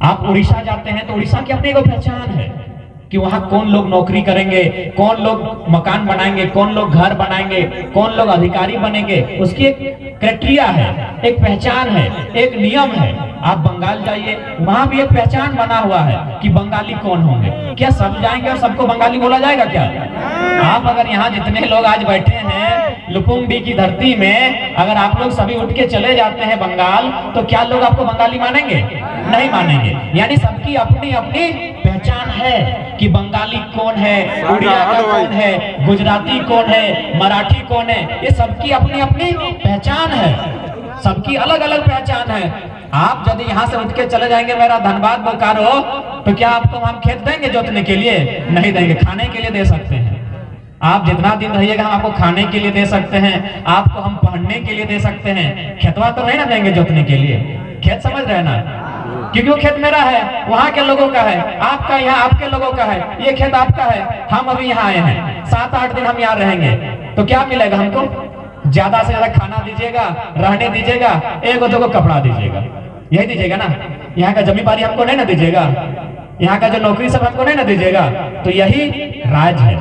आप उड़ीसा जाते हैं तो उड़ीसा की अपनी एक पहचान है कि वहां कौन लोग नौकरी करेंगे, कौन लोग मकान बनाएंगे, कौन लोग घर बनाएंगे, कौन लोग अधिकारी बनेंगे। उसकी एक क्राइटेरिया है, एक पहचान है, एक नियम है। आप बंगाल जाइए, वहां भी एक पहचान बना हुआ है कि बंगाली कौन होंगे। क्या सब जाएंगे और सबको बंगाली बोला जाएगा क्या? आप अगर यहाँ जितने लोग आज बैठे हैं लुपुंगडी की धरती में, अगर आप लोग सभी उठ के चले जाते हैं बंगाल, तो क्या लोग आपको बंगाली मानेंगे? नहीं मानेंगे। यानी सबकी अपनी अपनी पहचान है कि बंगाली कौन है, उड़िया का कौन है, गुजराती कौन है, मराठी कौन है। ये सबकी अपनी अपनी पहचान है, सबकी अलग अलग पहचान है। आप यदि यहाँ से उठ के चले जाएंगे मेरा धनबाद बोकारो, तो क्या आपको हम खेत देंगे जोतने के लिए? नहीं देंगे। खाने के लिए दे सकते हैं। आप जितना दिन रहिएगा हम आपको खाने के लिए दे सकते हैं, आपको हम पढ़ने के लिए दे सकते हैं। खेतवा तो नहीं ना देंगे जोतने के लिए। खेत समझ रहे ना? क्योंकि वो खेत मेरा है, वहां के लोगों का है, आपका यहाँ आपके लोगों का है, ये खेत आपका है। हम अभी यहाँ आए हैं, 7-8 दिन हम यहाँ रहेंगे, तो क्या मिलेगा हमको? ज्यादा से ज्यादा खाना दीजिएगा, रहने दीजिएगा, एक दो कपड़ा दीजिएगा, यही दीजिएगा ना। यहाँ का जमींदारी हमको नहीं ना दीजिएगा, यहाँ का जो नौकरी सब हमको नहीं ना दीजिएगा। तो यही राज है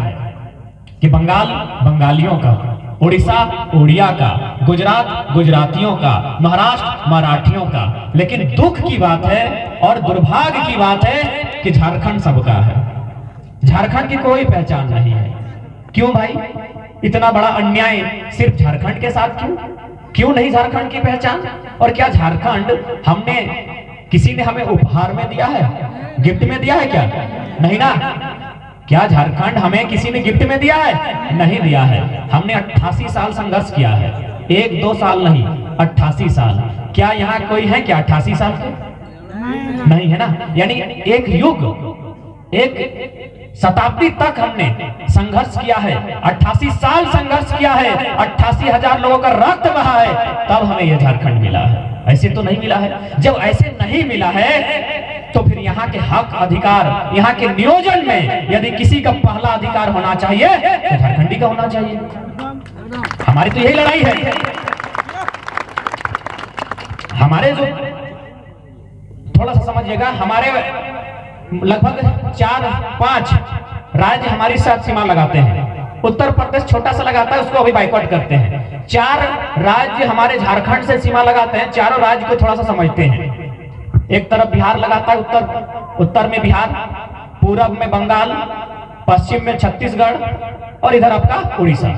कि बंगाल बंगालियों का, उड़ीसा उड़िया का, गुजरात गुजरातियों का, महाराष्ट्र मराठियों का। लेकिन दुख की बात है और दुर्भाग्य की बात है कि झारखंड सबका है। झारखंड की कोई पहचान नहीं है। क्यों भाई? इतना बड़ा अन्याय सिर्फ झारखंड के साथ क्यों? क्यों नहीं झारखंड की पहचान? और क्या झारखंड हमने, किसी ने हमें उपहार में दिया है, गिफ्ट में दिया है क्या? नहीं ना। क्या झारखंड हमें किसी ने गिफ्ट में दिया है? नहीं दिया है। हमने 88 साल संघर्ष किया है, 1-2 साल नहीं, 88 साल। क्या यहाँ कोई है क्या 88 साल के? नहीं है ना। यानी एक युग, एक शताब्दी तक हमने संघर्ष किया है, 88 साल संघर्ष किया है, 88,000 लोगों का रक्त बहा है, तब हमें यह झारखंड मिला है। ऐसे तो नहीं मिला है। जब ऐसे नहीं मिला है तो फिर यहाँ के हक अधिकार, यहाँ के नियोजन में यदि किसी का पहला अधिकार होना चाहिए तो झारखंडी का होना चाहिए। हमारी तो यही लड़ाई है। हमारे जो, थोड़ा सा समझिएगा, हमारे लगभग 4-5 राज्य हमारी साथ सीमा लगाते हैं। उत्तर प्रदेश छोटा सा लगाता है, उसको अभी बाइकआउट करते हैं। 4 राज्य हमारे झारखंड से सीमा लगाते हैं। चारों राज्य को थोड़ा सा समझते हैं। एक तरफ बिहार लगाता है, उत्तर में बिहार, पूरब में बंगाल, पश्चिम में छत्तीसगढ़ और इधर आपका उड़ीसा।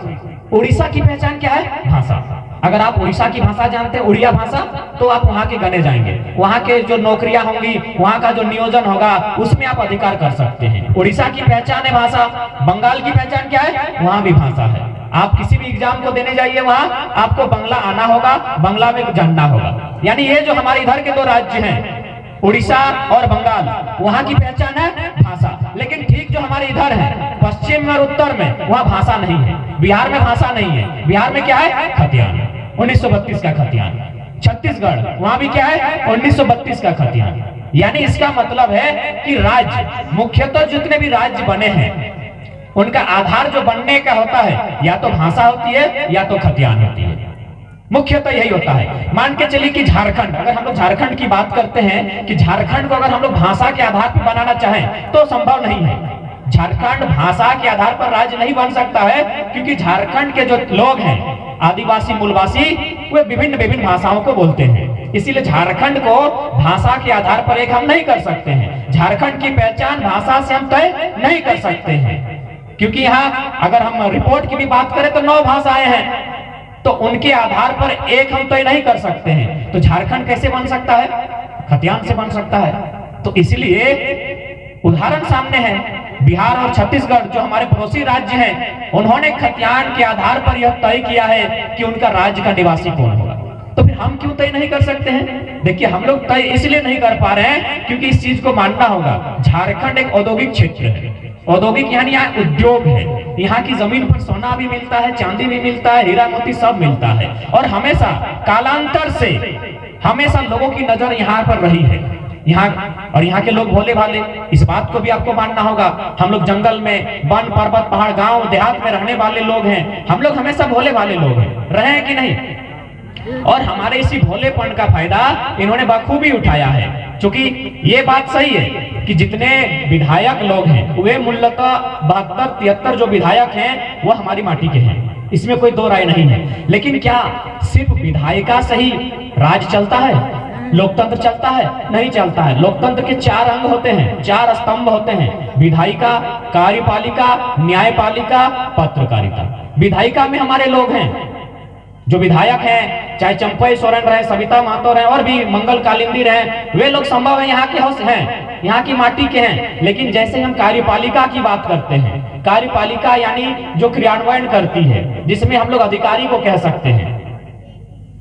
उड़ीसा की पहचान क्या है? भाषा। अगर आप उड़ीसा की भाषा जानते हैं, उड़िया भाषा, तो आप वहां के गने जाएंगे। वहां के जो नौकरियां होंगी, वहां का जो नियोजन होगा, उसमें आप अधिकार कर सकते हैं। उड़ीसा की पहचान है भाषा। बंगाल की पहचान क्या है? वहां भी भाषा है। आप किसी भी एग्जाम को देने जाइए, वहां आपको बंगला आना होगा, बंगला में जानना होगा। यानी ये जो हमारे इधर के 2 राज्य हैं, उड़ीसा और बंगाल, वहां की पहचान है भाषा। लेकिन ठीक जो हमारे इधर है, पश्चिम और उत्तर में, वहां भाषा नहीं है। बिहार में भाषा नहीं है। बिहार में क्या है? खतियान, 1932 का खतियान। छत्तीसगढ़, वहां भी क्या है? 1932 का खतियान। यानी इसका मतलब है कि राज्य, मुख्यतः जितने भी राज्य बने हैं, उनका आधार जो बनने का होता है, या तो भाषा होती है या तो खतियान होती है। मुख्यतः यही होता है। मान के चलिए कि झारखंड, अगर हम लोग झारखंड की बात करते हैं कि झारखंड को अगर हम लोग भाषा के आधार पर बनाना चाहें तो संभव नहीं है। झारखंड भाषा के आधार पर राज्य नहीं बन सकता है, क्योंकि झारखंड के जो लोग हैं, आदिवासी मूलवासी, वे विभिन्न विभिन्न भाषाओं को बोलते हैं। इसीलिए झारखंड को भाषा के आधार पर एक हम नहीं कर सकते हैं। झारखंड की पहचान भाषा से हम तय नहीं कर सकते हैं, क्योंकि यहाँ अगर हम रिपोर्ट की भी बात करें तो 9 भाषाएं हैं, तो उनके आधार पर एक हम तय नहीं कर सकते हैं। तो झारखंड कैसे बन सकता है? खतियान से बन सकता है। तो इसलिए उदाहरण सामने है, बिहार और छत्तीसगढ़ जो हमारे पड़ोसी राज्य हैं, उन्होंने खतियान के आधार पर यह तय किया है कि उनका राज्य का निवासी कौन होगा। तो फिर हम क्यों तय नहीं कर सकते हैं? देखिए, हम लोग तय इसलिए नहीं कर पा रहे हैं क्योंकि इस चीज को मानना होगा, झारखंड एक औद्योगिक क्षेत्र है। औद्योगिक यानी यहाँ उद्योग है। यहाँ की जमीन पर सोना भी मिलता है, चांदी भी मिलता है, हीरा मोती सब मिलता है। और हमेशा कालांतर से हमेशा लोगों की नजर यहाँ पर रही है। यहाँ और यहाँ के लोग भोले भाले, इस बात को भी आपको मानना होगा। हम लोग जंगल में, वन पर्वत पहाड़ गांव देहात में रहने वाले लोग हैं। हम लोग हमेशा भोले भाले लोग हैं, रहे हैं कि नहीं? और हमारे इसी भोलेपन का फायदा इन्होंने बखूबी उठाया है। क्योंकि ये बात सही है कि जितने विधायक लोग हैं वे मूलतः 72-73 जो विधायक हैं वो हमारी माटी के हैं, इसमें कोई दो राय नहीं है। लेकिन क्या सिर्फ विधायिका से ही राज चलता है, लोकतंत्र चलता है? नहीं चलता है। लोकतंत्र के 4 अंग होते हैं, 4 स्तंभ होते हैं, विधायिका, कार्यपालिका, न्यायपालिका, पत्रकारिता। विधायिका में हमारे लोग हैं, जो विधायक हैं, चाहे चंपई सोरेन रहे, सविता महतो रहे और भी मंगल कालिंदी रहे, वे लोग संभव है यहाँ के हाउस हैं, यहाँ की माटी के हैं। लेकिन जैसे हम कार्यपालिका की बात करते हैं, कार्यपालिका यानी जो क्रियान्वयन करती है, जिसमें हम लोग अधिकारी को कह सकते हैं,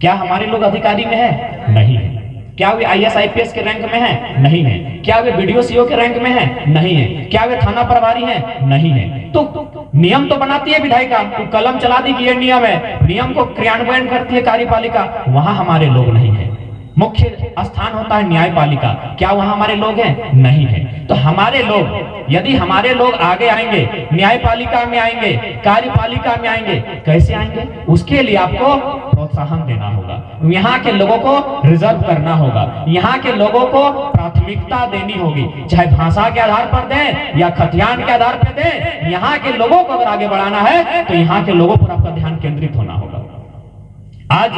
क्या हमारे लोग अधिकारी में है? नहीं है। क्या वे IAS IPS के रैंक में है? नहीं है। क्या वे BDO CO के रैंक में है? नहीं है। क्या वे थाना प्रभारी हैं? नहीं है। तो नियम तो बनाती है विधायिका, तो कलम चला दी कि ये नियम है, नियम को क्रियान्वयन करती है कार्यपालिका, वहां हमारे लोग नहीं है। मुख्य स्थान होता है न्यायपालिका, क्या वहां हमारे लोग हैं? नहीं है। तो हमारे लोग, यदि हमारे लोग आगे आएंगे, न्यायपालिका में आएंगे, कार्यपालिका में आएंगे, कैसे आएंगे? उसके लिए आपको प्रोत्साहन देना होगा, यहाँ के लोगों को रिजर्व करना होगा, यहाँ के लोगों को प्राथमिकता देनी होगी, चाहे भाषा के आधार पर दें या खतियान के आधार पर दें। यहाँ के लोगों को अगर आगे बढ़ाना है तो यहाँ के लोगों पर आपका ध्यान केंद्रित होना होगा। आज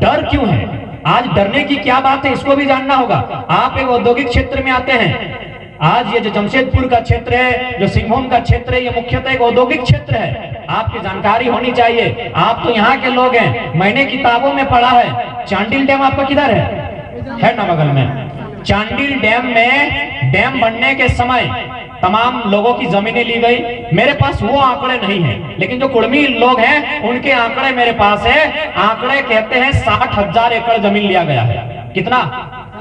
डर क्यों है? आज डरने की क्या बात है, इसको भी जानना होगा। आप एक औद्योगिक क्षेत्र में आते हैं, आज ये जो जमशेदपुर का क्षेत्र है, जो सिंहभूम का क्षेत्र है, ये मुख्यतः एक औद्योगिक क्षेत्र है, आपकी जानकारी होनी चाहिए। आप तो यहाँ के लोग हैं, मैंने किताबों में पढ़ा है। चांडिल डैम आपका किधर है ना बगल में? चांडिल डैम में डैम बनने के समय तमाम लोगों की जमीनें ली गई। मेरे पास वो आंकड़े नहीं है, लेकिन जो कुर्मी लोग हैं उनके आंकड़े मेरे पास है। आंकड़े कहते हैं 60,000 एकड़ जमीन लिया गया है। कितना?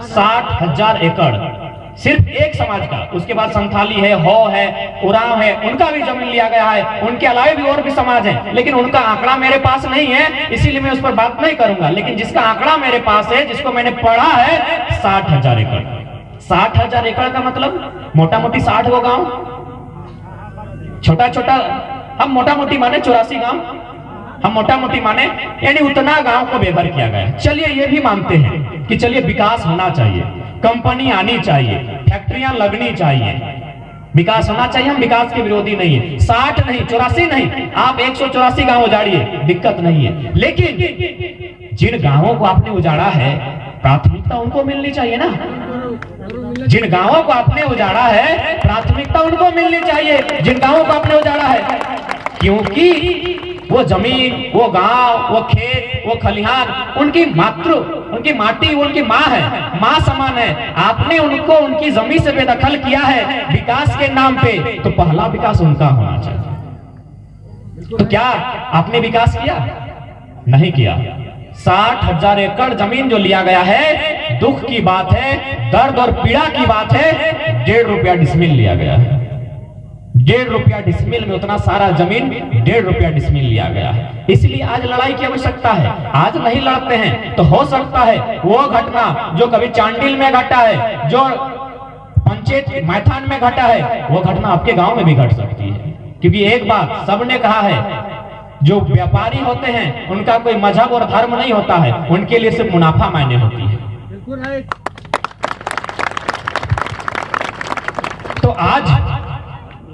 60,000 एकड़ सिर्फ एक समाज का। उसके बाद संथाली है, हो है, उरांव है, उनका भी जमीन लिया गया है। उनके अलावा भी और भी समाज हैं, लेकिन उनका आंकड़ा मेरे पास नहीं है, इसीलिए मैं उस पर बात नहीं करूंगा। लेकिन जिसका आंकड़ा मेरे पास है, जिसको मैंने पढ़ा है, 60,000 एकड़। 60,000 एकड़ का मतलब मोटा मोटी 60 गो गांव, छोटा छोटा, हम मोटा मोटी माने 84 गांव, हम मोटा मोटी माने यानी उतना गांव को बेघर किया गया। चलिए ये भी मानते हैं कि चलिए विकास होना चाहिए, कंपनी आनी चाहिए, फैक्ट्रियां लगनी चाहिए, विकास होना चाहिए, हम विकास के विरोधी नहीं है। 60 नहीं, 84 नहीं, आप 184 गांव उजाड़िए, दिक्कत नहीं है। लेकिन जिन गांवों को आपने उजाड़ा है, प्राथमिकता उनको मिलनी चाहिए ना। जिन गांवों को आपने उजाड़ा है, प्राथमिकता उनको मिलनी चाहिए, जिन गांवों को आपने उजाड़ा है। क्योंकि वो जमीन, वो गांव, वो खेत, वो खलिहान उनकी उनकी माटी, उनकी माँ है, माँ समान है। आपने उनको उनकी जमीन से बेदखल किया है विकास के नाम पे, तो पहला विकास उनका होना चाहिए। तो क्या आपने विकास किया? नहीं किया। 60,000 एकड़ जमीन जो लिया गया है, दुख की बात है, दर्द और पीड़ा की बात है, 1.5 रुपया डिसमिल लिया गया है। 1.5 रुपया डिसमिल में उतना सारा जमीन 1.5 रुपया डिसमिल लिया गया है। इसलिए आज लड़ाई की आवश्यकता है। आज नहीं लड़ते हैं तो हो सकता है वो घटना जो कभी चांडिल में घटा है, जो पंचायत मैथान में घटा है, वो घटना आपके गांव में भी घट सकती है। क्योंकि एक बात सबने कहा है, जो व्यापारी होते हैं उनका कोई मजहब और धर्म नहीं होता है, उनके लिए सिर्फ मुनाफा मायने होती है। तो आज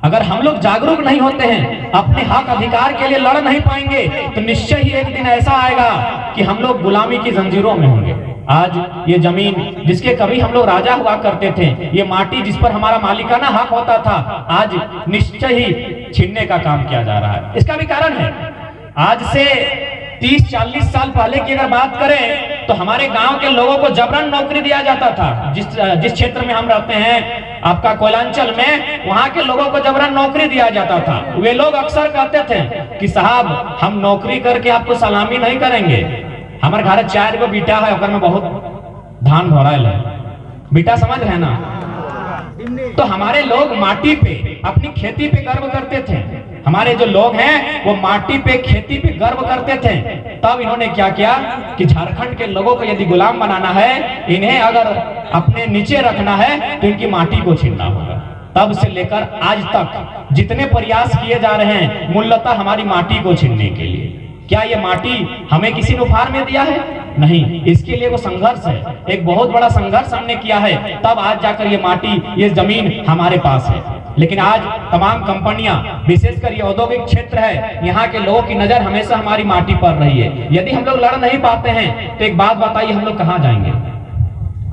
अगर हम लोग जागरूक नहीं होते हैं, अपने हक अधिकार के लिए लड़ नहीं पाएंगे, तो निश्चय ही एक दिन ऐसा आएगा कि हम लोग गुलामी की जंजीरों में होंगे। आज ये जमीन जिसके कभी हम लोग राजा हुआ करते थे, ये माटी जिस पर हमारा मालिकाना हक होता था, आज निश्चय ही छीनने का काम किया जा रहा है। इसका भी कारण है, आज से 30-40 साल पहले की अगर बात करें तो हमारे गांव के लोगों को जबरन नौकरी दिया जाता था। जिस क्षेत्र में हम रहते हैं, आपका कोयलांचल में, वहां के लोगों को जबरन नौकरी दिया जाता था। वे लोग अक्सर कहते थे कि साहब हम नौकरी करके आपको सलामी नहीं करेंगे, हमारे घर 4 गो बेटा है, अगर में बहुत धान भरायल है, बेटा समझ रहे ना। तो हमारे लोग माटी पे, अपनी खेती पे गर्व करते थे। हमारे जो लोग हैं वो माटी पे, खेती पे गर्व करते थे। तब इन्होंने क्या किया कि झारखंड के लोगों को यदि गुलाम बनाना है, इन्हें अगर अपने नीचे रखना है, तो इनकी माटी को छीनना होगा। तब से लेकर आज तक जितने प्रयास किए जा रहे हैं मूलतः हमारी माटी को छीनने के लिए। क्या ये माटी हमें किसी ने उपहार में दिया है? नहीं, इसके लिए वो संघर्ष है, एक बहुत बड़ा संघर्ष हमने किया है, तब आज जाकर ये माटी, ये जमीन हमारे पास है। लेकिन आज तमाम कंपनियां, विशेषकर ये औद्योगिक क्षेत्र है, यहाँ के लोगों की नजर हमेशा हमारी माटी पर रही है। यदि हम लोग लड़ नहीं पाते हैं तो एक बात बताइए, हम लोग कहाँ जाएंगे?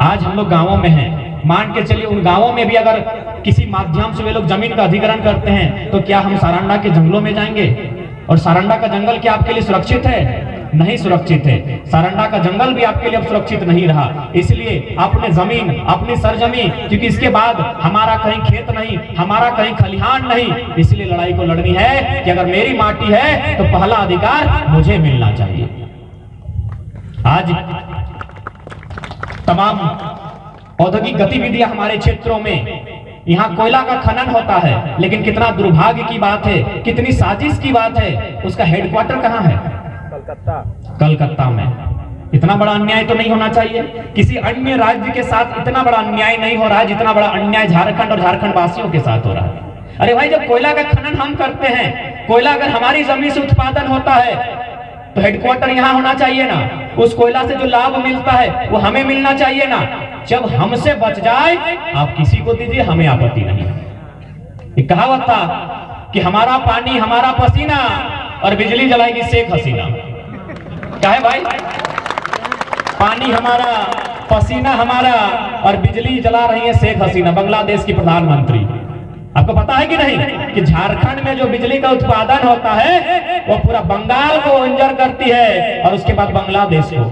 आज हम लोग गांवों में हैं, मान के चलिए उन गांवों में भी अगर किसी माध्यम से वे लोग जमीन का अधिग्रहण करते हैं तो क्या हम सारंडा के जंगलों में जाएंगे? और सारंडा का जंगल क्या आपके लिए सुरक्षित है? नहीं सुरक्षित है। सारंडा का जंगल भी आपके लिए अब सुरक्षित नहीं रहा। इसलिए अपने जमीन, अपनी सरजमीन, क्योंकि इसके बाद हमारा कहीं खेत नहीं, हमारा कहीं खलिहान नहीं, इसलिए लड़ाई को लड़नी है कि अगर मेरी माटी है तो पहला अधिकार मुझे मिलना चाहिए। आज तमाम औद्योगिक गतिविधियां हमारे क्षेत्रों में, यहाँ कोयला का खनन होता है, लेकिन कितना दुर्भाग्य की बात है, कितनी साजिश की बात है, उसका हेडक्वार्टर कहाँ है? कलकत्ता में। इतना बड़ा अन्याय तो नहीं होना चाहिए। किसी अन्य राज्य के साथ इतना बड़ा अन्याय नहीं हो रहा है जितना बड़ा अन्याय झारखंड और झारखंड वासियों के साथ हो रहा है। अरे भाई, जब कोयला का खनन हम करते हैं, कोयला अगर हमारी जमीन से उत्पादन होता है तो हेडक्वार्टर यहाँ होना चाहिए ना। उस कोयला से जो लाभ मिलता है वो हमें मिलना चाहिए ना। जब हमसे बच जाए आप किसी को दीजिए, हमें आपत्ति नहीं। एक कहावत था कि हमारा पानी हमारा पसीना और बिजली जलाएगी शेख हसीना। क्या है भाई? पानी हमारा, पसीना हमारा और बिजली जला रही है शेख हसीना, बांग्लादेश की प्रधानमंत्री। आपको पता है कि नहीं कि झारखंड में जो बिजली का उत्पादन होता है वो पूरा बंगाल को अंजर करती है और उसके बाद बांग्लादेश को,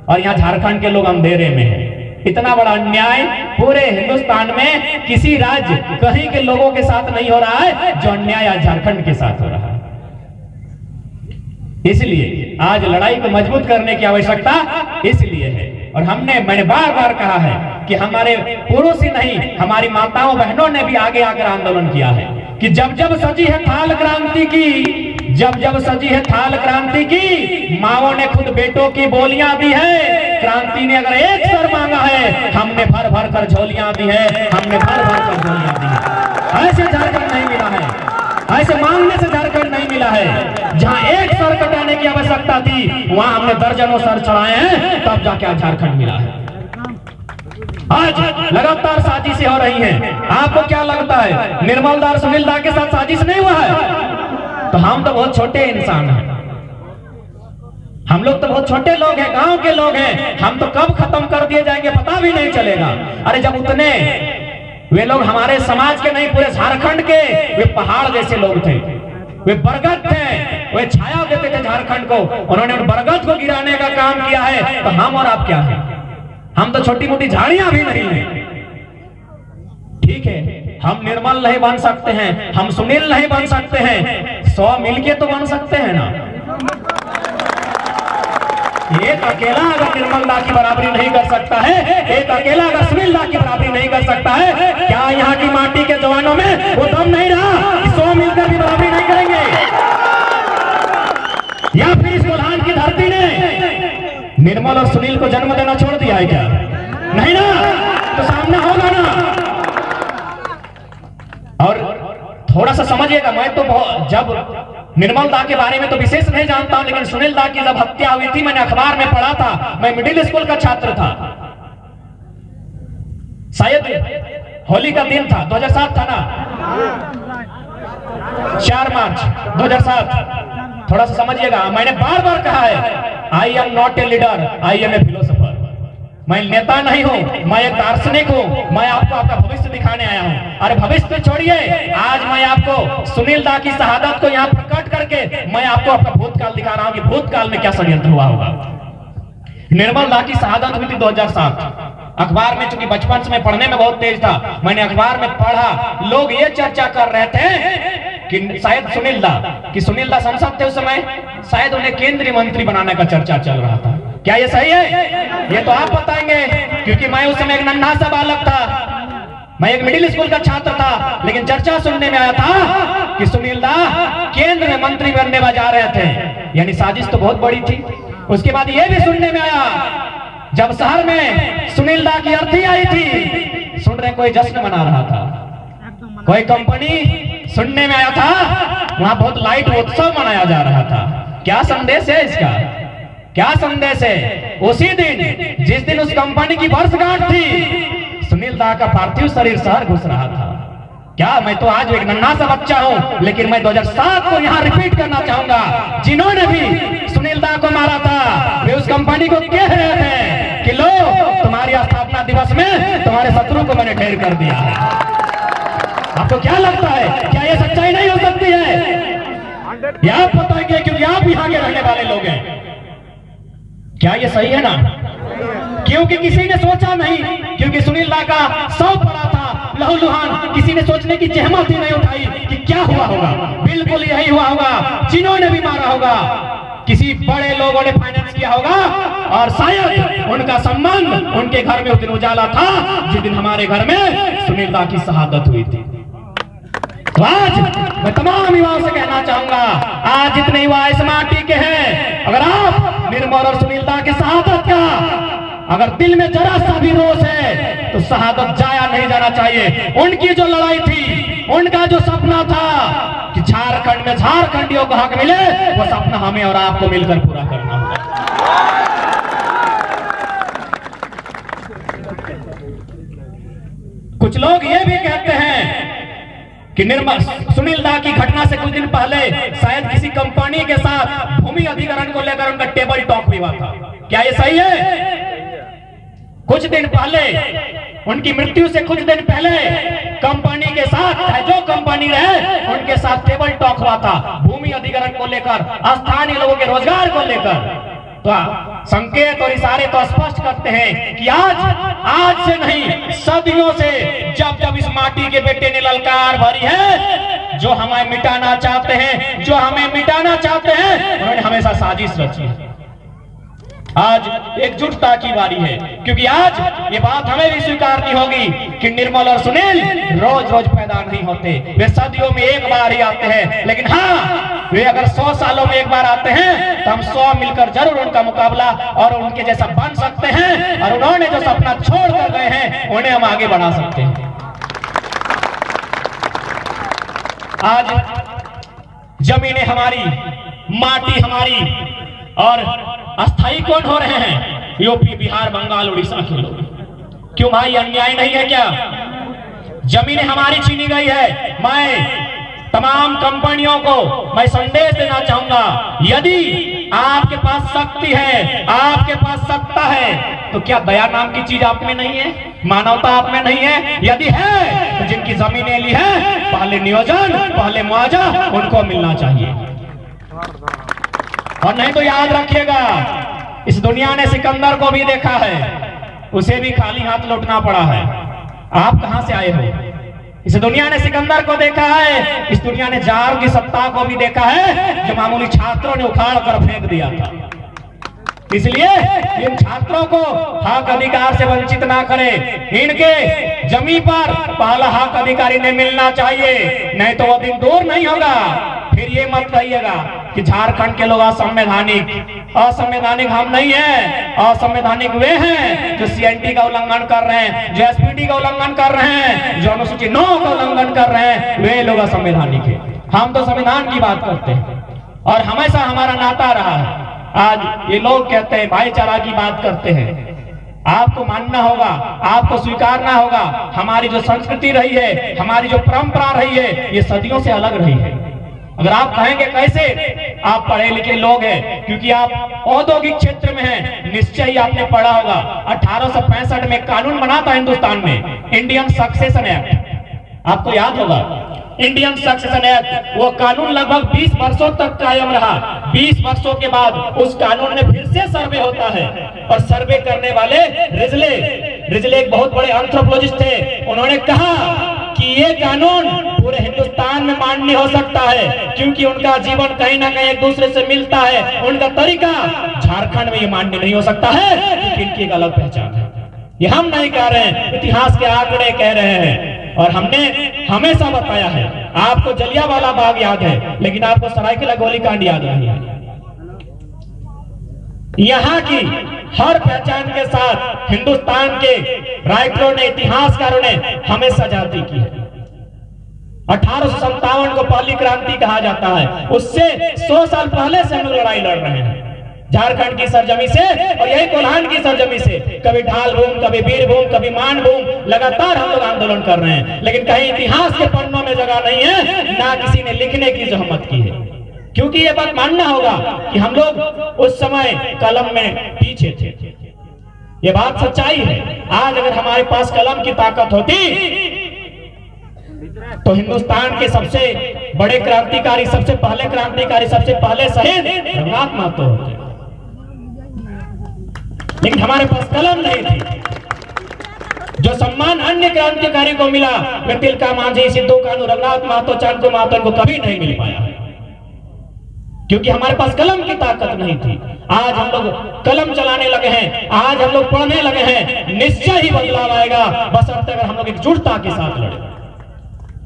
और यहाँ झारखंड के लोग अंधेरे में हैं। इतना बड़ा अन्याय पूरे हिंदुस्तान में किसी राज्य, कहीं के लोगों के साथ नहीं हो रहा है जो अन्याय आज झारखंड के साथ हो रहा है। इसलिए आज लड़ाई को मजबूत करने की आवश्यकता इसलिए है। और मैंने बार बार कहा है कि हमारे पुरुष ही नहीं, हमारी माताओं बहनों ने भी आगे आकर आंदोलन किया है कि जब जब सजी है थाल क्रांति की, जब जब सजी है थाल क्रांति की, माओं ने खुद बेटों की बोलियां दी है। क्रांति ने अगर एक सर मांगा है, हमने भर भर कर झोलियां दी है, हमने भर भर कर झोलियां दी है। ऐसे झारखंड नहीं मिला है, ऐसे मांगने से झारखंड नहीं मिला है। जहां एक सर कटाने की आवश्यकता थी वहां हमने दर्जनों सर चढ़ाए हैं, तब जाके आज झारखंड मिला है। आज लगातार साजिशें हो रही हैं। आपको क्या लगता है निर्मल दास सुनील दा के साथ साजिश नहीं हुआ है? तो हम तो बहुत छोटे इंसान हैं, हम लोग तो बहुत छोटे लोग हैं, गांव के लोग हैं। हम तो कब खत्म कर दिए जाएंगे पता भी नहीं चलेगा। अरे जब उतने वे लोग हमारे समाज के नहीं, पूरे झारखंड के वे पहाड़ जैसे लोग थे, वे बरगद थे, वे छाया देते थे झारखंड को। उन्होंने उन बरगद को गिराने का काम किया है, तो हम और आप क्या हैं? हम तो छोटी मोटी झाड़ियां भी नहीं हैं। ठीक है, हम निर्मल नहीं बन सकते हैं, हम सुनील नहीं बन सकते हैं, 100 मिलके तो बन सकते हैं ना। एक अकेला अगर निर्मल दा की बराबरी नहीं कर सकता है, एक अकेला अगर सुनील दा की बराबरी नहीं कर सकता है, क्या यहाँ की माटी के जवानों में वो दम नहीं रहा कि 100 मिलकर भी बराबरी नहीं करेंगे? या फिर इस कोल्हान की धरती ने निर्मल और सुनील को जन्म देना छोड़ दिया है क्या? नहीं ना, तो सामना होगा ना। और थोड़ा सा समझिएगा, मैं तो जब निर्मल दा के बारे में तो विशेष नहीं जानता हूं, लेकिन सुनील दा की जब हत्या हुई थी मैंने अखबार में पढ़ा था। मैं मिडिल स्कूल का छात्र था, शायद होली का दिन था, 2007 था ना, 4 मार्च 2007। थोड़ा सा समझिएगा, मैंने बार बार कहा है I am not a leader, I am a philosopher. मैं नेता नहीं हूं, मैं एक दार्शनिक हूं, मैं आपको आपका भविष्य दिखाने आया हूं। अरे भविष्य तो छोड़िए, आज मैं आपको सुनील दा की शहादत को यहाँ प्रकट करके मैं आपको आपका भूतकाल दिखा रहा हूं कि भूतकाल में क्या षड्यंत्र हुआ होगा। निर्मल दा की शहादत हुई थी 2007। अखबार में, चूंकि बचपन से मैं पढ़ने में बहुत तेज था, मैंने अखबार में पढ़ा, लोग ये चर्चा कर रहे थे कि शायद सुनील दा संसद थे उस समय, शायद उन्हें केंद्रीय मंत्री बनाने का चर्चा चल रहा था। क्या ये सही है? ये तो आप बताएंगे, क्योंकि मैं उस समय एक नन्हा सा बालक था, मैं एक मिडिल स्कूल का छात्र था, लेकिन चर्चा सुनने में आया था कि सुनील दा केंद्र में मंत्री बनने जा रहे थे। यानी साजिश तो बहुत बड़ी थी। उसके बाद ये भी सुनने में आया, जब शहर में सुनील दा की अर्थी आई थी, सुन रहे कोई जश्न मना रहा था, कोई कंपनी सुनने में आया था, वहां बहुत लाइट उत्सव मनाया जा रहा था। क्या संदेश है इसका? क्या संदेश है? उसी दिन जिस दिन उस कंपनी की वर्षगांठ थी, सुनील दा का पार्थिव शरीर शहर घुस रहा था। क्या मैं तो आज एक नन्हा सा बच्चा हूं, लेकिन मैं 2007 को यहां रिपीट करना चाहूंगा। जिन्होंने भी सुनील दा को मारा था, वे उस कंपनी को कह रहे थे कि लो, तुम्हारी स्थापना दिवस में तुम्हारे शत्रु को मैंने ढेर कर दिया है। आपको क्या लगता है, क्या ये सच्चाई नहीं हो सकती है? ये आप बताएंगे क्योंकि आप यहाँ के रहने वाले लोग हैं। क्या ये सही है ना? क्योंकि किसी ने सोचा नहीं, क्योंकि सुनील दा का शव पड़ा था लहूलुहान, किसी ने सोचने की जहमत ही नहीं उठाई कि क्या हुआ होगा। बिल्कुल यही हुआ होगा, जिन्होंने भी मारा होगा किसी बड़े लोगों ने फाइनेंस किया होगा, और शायद उनका संबंध उनके घर में उस दिन उजाला था जिस दिन हमारे घर में सुनील दा की शहादत हुई थी। तो आज मैं तमाम युवाओं से कहना चाहूंगा, आज जितने युवा इस माटी के हैं, अगर आप निर्मल और सुनील दा की शहादत का अगर दिल में जरा सा भी रोष है, तो शहादत जाया नहीं जाना चाहिए। उनकी जो लड़ाई थी, उनका जो सपना था कि झारखंड में झारखंडियों को हक मिले, वो सपना हमें और आपको मिलकर पूरा करना होगा। कुछ लोग ये भी कहते हैं कि निर्मल सुनील दा की घटना से कुछ दिन पहले शायद किसी कंपनी के साथ भूमि अधिग्रहण को लेकर उनका टेबल टॉक भी हुआ था। क्या ये सही है? कुछ दिन पहले, उनकी मृत्यु से कुछ दिन पहले कंपनी के साथ, जो कंपनी रहे उनके साथ टेबल टॉक हुआ था भूमि अधिग्रहण को लेकर, स्थानीय लोगों के रोजगार को लेकर। तो संकेत और इशारे तो स्पष्ट करते हैं कि आज से नहीं, सदियों से जब जब इस माटी के बेटे ने ललकार भरी है, जो हमें मिटाना चाहते हैं, जो हमें मिटाना चाहते हैं, उन्होंने हमेशा साजिश रची है। आज एकजुटता की बारी है, क्योंकि आज ये बात हमें भी स्वीकारनी होगी कि निर्मल और सुनील रोज रोज पैदा नहीं होते, वे सदियों में एक बार ही आते हैं। लेकिन हाँ, वे अगर 100 सालों में एक बार आते हैं, तो हम 100 मिलकर जरूर उनका मुकाबला और उनके जैसा बन सकते हैं, और उन्होंने जो सपना छोड़ कर गए हैं, उन्हें हम आगे बढ़ा सकते हैं। आज जमीनें हमारी, माटी हमारी, और अस्थायी कौन हो रहे हैं? यूपी, बिहार, बंगाल, उड़ीसा के लोग। क्यों भाई, अन्याय नहीं है क्या? जमीनें हमारी छीनी गई है। मैं तमाम कंपनियों को मैं संदेश देना चाहूंगा, यदि आपके पास शक्ति है, आपके पास सत्ता है, तो क्या दया नाम की चीज आप में नहीं है? मानवता आप में नहीं है? यदि है, तो जिनकी जमीनें ली है, पहले नियोजन, पहले मुआवजा उनको मिलना चाहिए। और नहीं तो याद रखिएगा, इस दुनिया ने सिकंदर को भी देखा है, उसे भी खाली हाथ लौटना पड़ा है। आप कहां से आए हो? इस दुनिया ने सिकंदर को देखा है, इस दुनिया ने जार की सत्ता को भी देखा है, जो मामूली छात्रों ने उखाड़ कर फेंक दिया था। इसलिए इन छात्रों को हक अधिकार से वंचित ना करें। इनके जमीन पर पहला हक अधिकारी ने मिलना चाहिए, नहीं तो वो दिन दूर नहीं होगा। फिर ये मत कहिएगा कि झारखंड के लोग असंवैधानिक हम नहीं है। असंवैधानिक वे हैं जो सीएनटी का उल्लंघन कर रहे हैं, जो एसपीटी का उल्लंघन कर रहे हैं, जो अनुसूची 9 का उल्लंघन कर रहे हैं, वे लोग असंवैधानिक है। हम तो संविधान की बात करते हैं और हमेशा हमारा नाता रहा है। आज ये लोग कहते हैं भाईचारा की बात करते हैं। आपको मानना होगा, आपको स्वीकारना होगा, हमारी जो संस्कृति रही है, हमारी जो परंपरा रही है, ये सदियों से अलग रही है। अगर आप कहेंगे कैसे, आप पढ़े लिखे लोग हैं, क्योंकि आप औद्योगिक क्षेत्र में हैं, निश्चय ही आपने पढ़ा होगा 1865 में कानून बना था हिंदुस्तान में, इंडियन सक्सेशन एक्ट। आपको याद होगा इंडियन सक्सेशन एक्ट। वो कानून लगभग 20 वर्षों तक कायम रहा। 20 वर्षों के बाद उस कानून में फिर से सर्वे होता है, और सर्वे करने वाले रिजले एक बहुत बड़े एंथ्रोपोलॉजिस्ट थे। उन्होंने कहा कि ये कानून पूरे हिंदुस्तान में मान्य हो सकता है, क्योंकि उनका जीवन कहीं ना कहीं एक दूसरे से मिलता है, उनका तरीका। झारखंड में ये मान्य नहीं हो सकता है, क्योंकि इनकी एक अलग पहचान है। ये हम नहीं कह रहे हैं, इतिहास के आंकड़े कह रहे हैं। और हमने हमेशा बताया है, आपको जलियांवाला बाग याद है, लेकिन आपको सरायकेला गोलीकांड याद नहीं है। यहाँ की हर पहचान के साथ हिंदुस्तान के राइटरों ने, इतिहासकारों ने हमेशा जाति की है। 1857 को पहली क्रांति कहा जाता है। उससे 100 साल पहले से हम लोग लड़ाई लड़ रहे हैं, झारखंड की सरजमी से और यही कोल्हान की सरजमी से। कभी ढाल भूम, कभी वीरभूम, कभी मान भूम, लगातार हम लोग आंदोलन कर रहे हैं, लेकिन कहीं इतिहास के पन्नों में जगह नहीं है, ना किसी ने लिखने की जहमत की है। क्योंकि ये बात मानना होगा कि हम लोग उस समय कलम में पीछे थे, ये बात सच्चाई है। आज अगर हमारे पास कलम की ताकत होती तो हिंदुस्तान के सबसे बड़े क्रांतिकारी, सबसे पहले क्रांतिकारी, सबसे पहले शहीद रघुनाथ महतो होते, लेकिन हमारे पास कलम नहीं थी। जो सम्मान अन्य क्रांतिकारी को मिला वे तिलका मांझी, सिद्धू कान्हू, रघुनाथ महतो, चांदू महतो को कभी नहीं मिल पाया, क्योंकि हमारे पास कलम की ताकत नहीं थी। आज हम लोग कलम चलाने लगे हैं, आज हम लोग पढ़ने लगे हैं, निश्चय ही बदलाव आएगा, बशर्ते अगर हम लोग एकजुटता के साथ लड़े।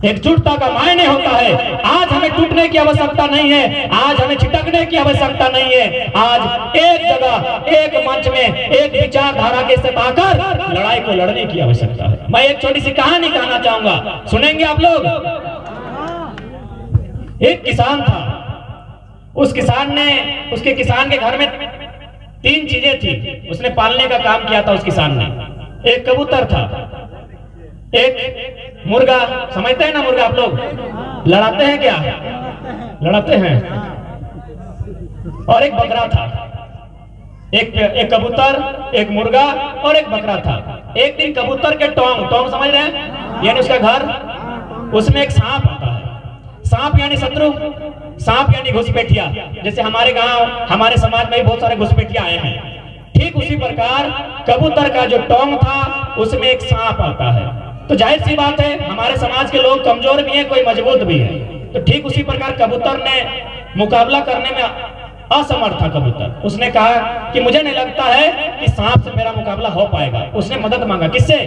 एकजुटता का मायने होता है आज हमें टूटने की आवश्यकता नहीं है, आज हमें छिटकने की आवश्यकता नहीं है। आज एक जगह, एक मंच में, एक विचारधारा के साथ आकर लड़ाई को लड़ने की आवश्यकता है। मैं एक छोटी सी कहानी कहना चाहूंगा, सुनेंगे आप लोग। एक किसान था, उस किसान ने, उसके किसान के घर में 3 चीजें थी, उसने पालने का काम किया था उस किसान ने। एक कबूतर था, एक मुर्गा, समझते हैं ना मुर्गा आप लोग, लड़ाते हैं क्या, लड़ाते हैं, और एक बकरा था। एक कबूतर, एक मुर्गा और एक बकरा था। एक दिन कबूतर के टोंग समझ रहे हैं, यानी उसका घर, उसमें एक सांप आता है। सांप यानी शत्रु, सांप यानी घुसपैठिया। जैसे हमारे गांव, हमारे समाज में बहुत सारे घुसपैठिया आए हैं, ठीक उसी प्रकार कबूतर का जो टोंग था उसमें एक सांप आता है। तो जाहिर सी बात है हमारे समाज के लोग कमजोर भी हैं, कोई मजबूत भी है। तो ठीक उसी प्रकार कबूतर ने मुकाबला करने में असमर्थ था कबूतर। उसने कहा कि मुझे नहीं लगता है कि सांप से मेरा मुकाबला हो पाएगा। उसने मदद मांगा, किससे?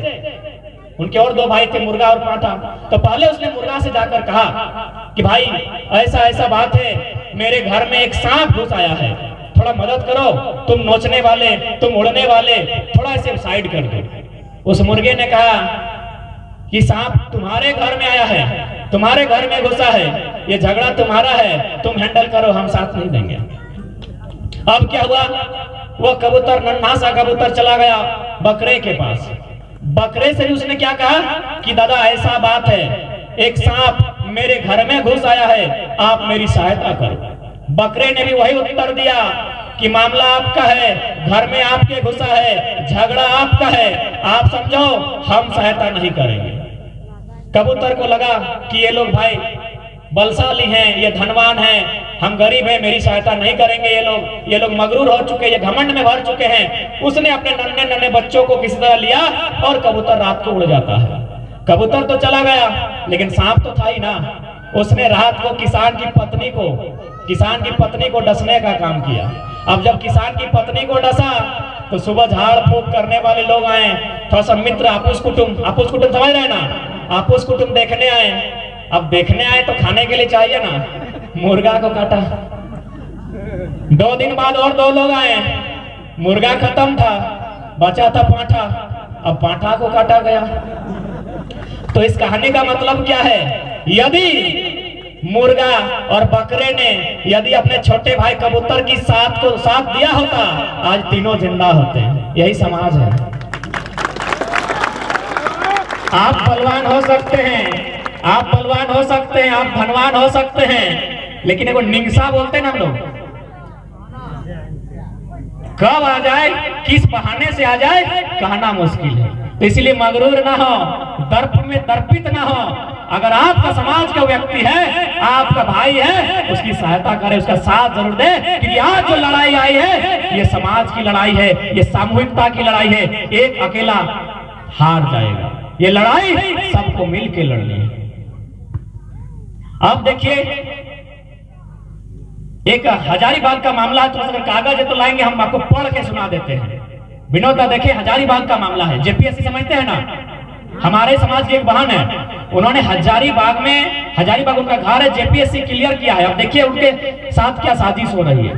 उनके और 2 भाई थे, मुर्गा और पांठा। तो पहले उसने मुर्गा से जाकर कहा कि भाई ऐसा ऐसा बात है, मेरे घर में एक सांप घुस आया है, थोड़ा मदद करो, तुम नोचने वाले, तुम उड़ने वाले, थोड़ा इसे साइड कर दो। उस मुर्गे ने कहा कि सांप तुम्हारे घर में आया है, तुम्हारे घर में घुसा है, ये झगड़ा तुम्हारा है, तुम हैंडल करो, हम साथ नहीं देंगे। अब क्या हुआ, वो कबूतर, नन्हा सा कबूतर चला गया बकरे के पास। बकरे से भी उसने क्या कहा कि दादा ऐसा बात है, एक सांप मेरे घर में घुस आया है, आप मेरी सहायता करो। बकरे ने भी वही उत्तर दिया कि मामला आपका है, घर में आपके घुसा है, झगड़ा आपका है, आप समझो, हम सहायता नहीं करेंगे। कबूतर को लगा कि ये लोग भाई बलशाली हैं, ये धनवान हैं, हम गरीब हैं, मेरी सहायता नहीं करेंगे। ये लोग मगरूर हो चुके, ये घमंड में भर चुके हैं। उसने अपने नन्हे नन्हे बच्चों को किसी तरह लिया और कबूतर रात को उड़ जाता है। कबूतर तो चला गया, लेकिन सांप तो था ही ना। उसने रात को किसान की पत्नी को डसने का काम किया। अब जब किसान की पत्नी को डसा तो सुबह झाड़ फूक करने वाले लोग आए, थोड़ा सा मित्र, आपूस कुटुंब समझ रहे ना, आपूस कुटुंब देखने आए। अब देखने आए तो खाने के लिए चाहिए ना, मुर्गा को काटा। 2 दिन बाद और 2 लोग आए, मुर्गा खत्म था, बचा था पांठा, अब पांठा को काटा गया। तो इस कहानी का मतलब क्या है, यदि मुर्गा और बकरे ने यदि अपने छोटे भाई कबूतर की साथ दिया होता, आज तीनों जिंदा होते हैं। यही समाज है। आप बलवान हो सकते हैं, आप बलवान हो सकते हैं, आप धनवान हो सकते हैं, लेकिन एगो निंगसा बोलते हैं ना हम लोग, कब आ जाए, किस बहाने से आ जाए, कहना मुश्किल है। तो इसलिए मगरूर ना हो, दर्प में दर्पित ना हो। अगर आपका समाज का व्यक्ति है, आपका भाई है, उसकी सहायता करें, उसका साथ जरूर दे। क्योंकि आज जो लड़ाई आई है, ये समाज की लड़ाई है, ये सामूहिकता की लड़ाई है। एक अकेला हार जाएगा, ये लड़ाई सबको मिलकर लड़नी है। अब देखिए, एक हजारीबाग का मामला है, तो अगर कागज है तो लाएंगे, हम आपको पढ़ के सुना देते हैं। विनोदा, देखिए हजारीबाग का मामला है, जेपीएससी समझते हैं ना, हमारे समाज की एक बहन है, उन्होंने हजारीबाग उनका घर है, जेपीएससी क्लियर किया है। अब देखिए उनके साथ क्या साजिश हो रही है।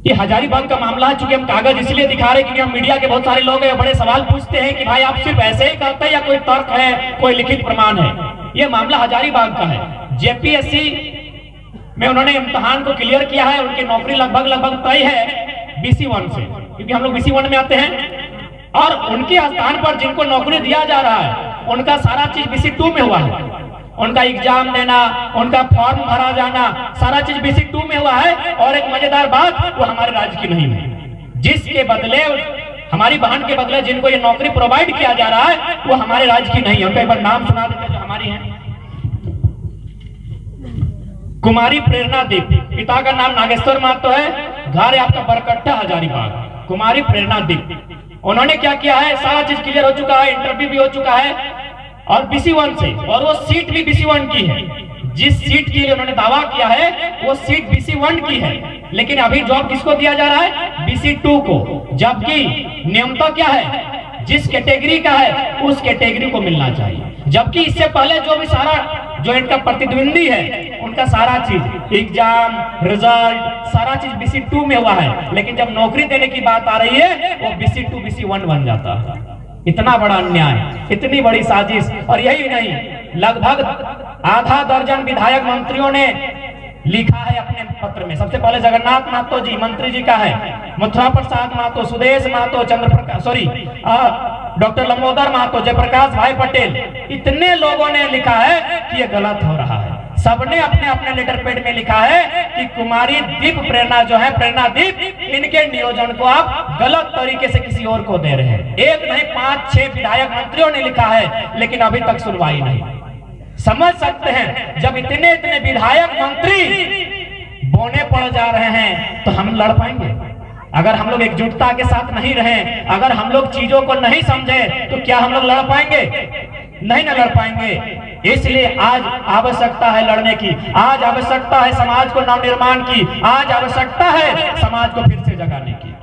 ये हजारीबाग का मामला है। चूंकि हम कागज इसलिए दिखा रहे हैं क्योंकि हम मीडिया के बहुत सारे लोग हैं, बड़े सवाल पूछते हैं कि भाई आप सिर्फ ऐसे ही कहते हैं या कोई तर्क है, कोई लिखित प्रमाण है। ये मामला हजारीबाग का है। जेपीएससी में उन्होंने इम्तिहान को क्लियर किया है, उनकी नौकरी लगभग तय है BC1 से, क्योंकि हम लोग BC1 में आते हैं। और उनके स्थान पर जिनको नौकरी दिया जा रहा है उनका सारा चीज BC2 में हुआ है। उनका एग्जाम देना, उनका फॉर्म भरा जाना, सारा चीज BC2 में हुआ है। और एक मजेदार बात, वो हमारे राज्य की नहीं है। जिसके बदले, हमारी बहन के बदले जिनको ये नौकरी प्रोवाइड किया जा रहा है वो हमारे राज्य की नहीं है। उनका एक बार नाम सुना देते जो हमारी है। कुमारी प्रेरणा दीप, पिता का नाम नागेश्वर महतो है, घर है आपका बरकट्टा हजारीबाग। कुमारी प्रेरणा दीप, उन्होंने क्या किया है, सारा चीज क्लियर हो चुका है, इंटरव्यू भी हो चुका है और BC1 से, और वो सीट भी BC1 की है। जिस सीट के लिए उन्होंने दावा किया है वो सीट BC1 की है, लेकिन अभी जॉब किसको दिया जा रहा है, BC2 को। जबकि नियमता क्या है, जिस कैटेगरी का है उस कैटेगरी को मिलना चाहिए। जबकि इससे पहले जो भी सारा जो इनका प्रतिद्वंदी है उनका सारा चीज, एग्जाम, रिजल्ट, सारा चीज BC2 में हुआ है, लेकिन जब नौकरी देने की बात आ रही है वो BC2 BC1 बन जाता है। इतना बड़ा अन्याय, इतनी बड़ी साजिश। और यही नहीं, लगभग आधा दर्जन विधायक मंत्रियों ने लिखा है अपने पत्र में। सबसे पहले जगन्नाथ महतो जी मंत्री जी का है, मथुरा प्रसाद महतो, सुदेश महतो, डॉक्टर लंबोदर महतो, जयप्रकाश भाई पटेल, इतने लोगों ने लिखा है कि ये गलत हो रहा है। सबने अपने अपने लेटर पैड में लिखा है कि कुमारी दीप प्रेरणा जो है, प्रेरणा दीप, इनके नियोजन को आप गलत तरीके से किसी और को दे रहे हैं। एक नहीं 5-6 विधायक मंत्रियों ने लिखा है, लेकिन अभी तक सुनवाई नहीं। समझ सकते हैं, जब इतने विधायक मंत्री बोने पड़ जा रहे हैं तो हम लड़ पाएंगे? अगर हम लोग एकजुटता के साथ नहीं रहे, अगर हम लोग चीजों को नहीं समझे तो क्या हम लोग लड़ पाएंगे? नहीं ना लड़ पाएंगे। इसलिए आज आवश्यकता है लड़ने की, आज आवश्यकता है समाज को नवनिर्माण की, आज आवश्यकता है समाज को फिर से जगाने की।